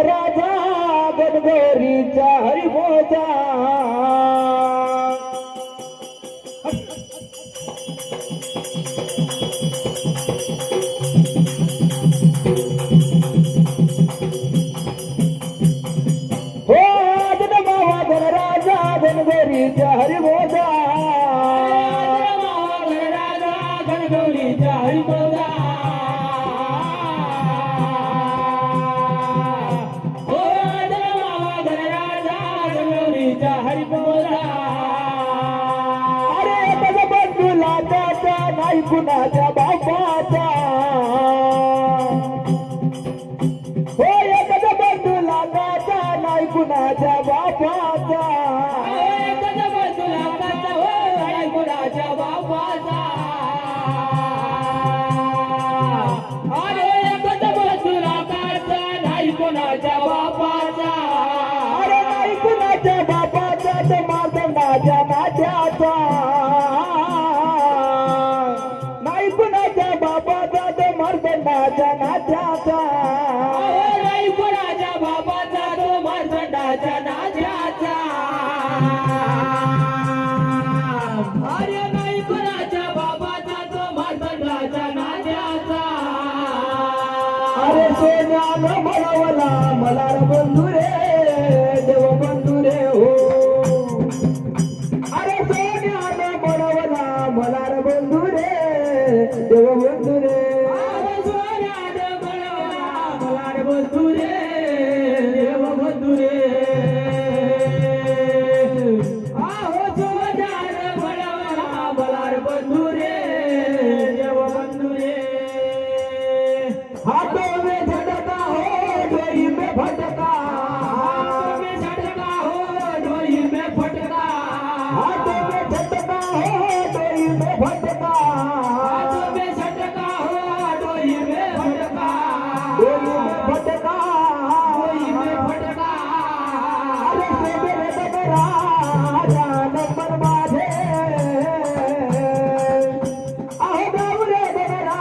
गणराजा गणगौरीचा हरिभोजा हो गणमावा गणराजा गणगौरीचा हरिभोजा गणराजा गणगौरीचा हरिभोजा अरे बघ बंधूला त्याचा नाही कुणाच्या बापाचा हो एकच बंधूला त्याचा नाही कुणाच्या बापाचा कुणाच्या बापाचा अरे एकच बंधूला त्याचा नाही कुणाच्या बापाचा अरे नाही कुणाच्या बापाचा तो मार्तंडाच्या नात्याचा नाही कुणाच्या बापाचा तो मार्तंडाच्या नात्याचा नाही कुणाच्या बापाचा तो मार्तंडाच्या नात्याचा अरे नाही कुणाच्या बापाचा तो मार्तंडाच्या नात्याचा अरे सोन्यानं म्हणवला मला बंधू रे देव बंधू रे हो अरे सोन्यानं म्हणवला मला बंधू रे देव बंधू रे सोन्यानं बनवला मला बंधू रे देव बंधू रे आहो सोन्यानं बनवला मला बंधू रे देव बंधू रे हाथों में झटका हो डोरी में भटका में झटका हो डोरी में फटका हाथों में झटका हो डोरी में भटका हाथों में झटका हो डोरी में फटका डोरी में भटका डोरी में फटका अरे सोबेरे बगरा नंबर माझे अहो गावरे बगरा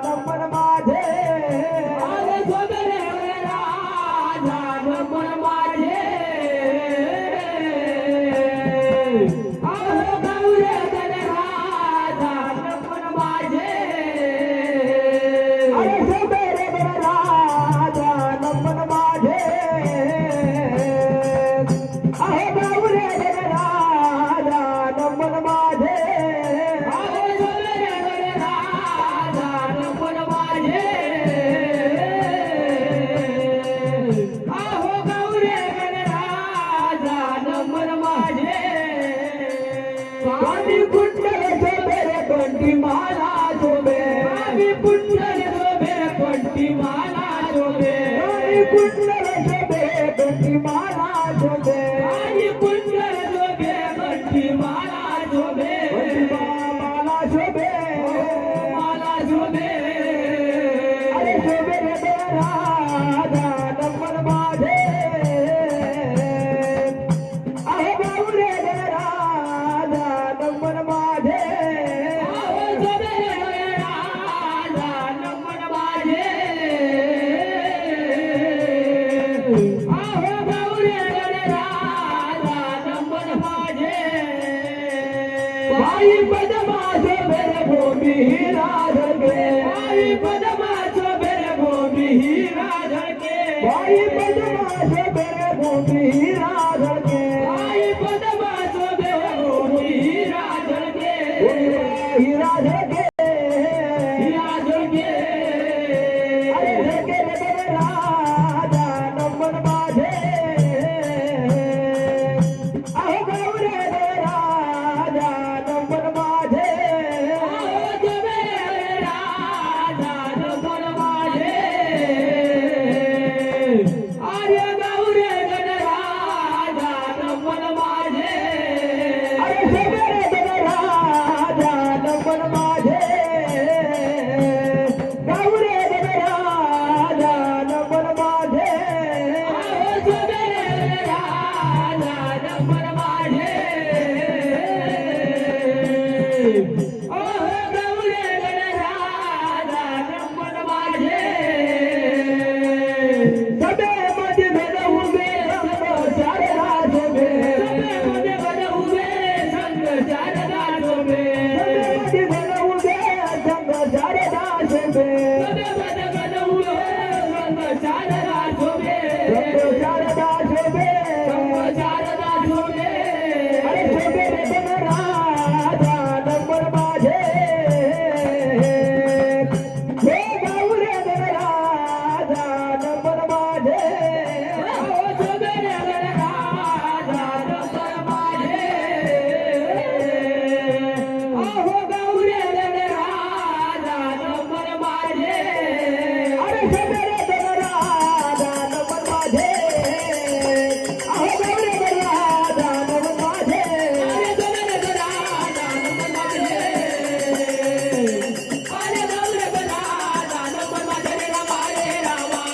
नंबर माझे अरे सोबेरे राजा नंबर माझे अहो गौरे राजा नंबर माझे अरे सोबेरे बगरा नंबर माझे अहो गावरे बगरा नंबर माझे अहो सोबेरे राजा नंबर माझे अहो गौरे राजा नंबर माझे स्वामी कुंडल सोबेरे कंठी माला शोभे स्वामी पुंडल शोभे कंठी माला शोभे स्वामी कुंडल शोभे कंठी माला शोभे स्वामी पुंडल शोभे कंठी माला शोभे माला शोभे माला शोभे अरे शोभे रे राधा नंबर माझे अहो गावरे राधा नंबर माझे अहो शोभे राजा नंबर माझे अहो गौरे शोभे गदगद उभे रंग शारदा शोभे रंग शारदा शोभे रंग शारदा शोभे अरे शोभे रे बन राजा नंबर माझे हे गौरे बन राजा नंबर माझे शोभे रे गणराजा नंबर माझे अहो गौरे गणराजा नंबर माझे अरे शोभे रे बन राजा नंबर माझे अहो गौरे बन राजा नंबर माझे अरे गौरे गणराजा नंबर माझे अरे गौरे गणराजा नंबर माझे रे रामा रे रामा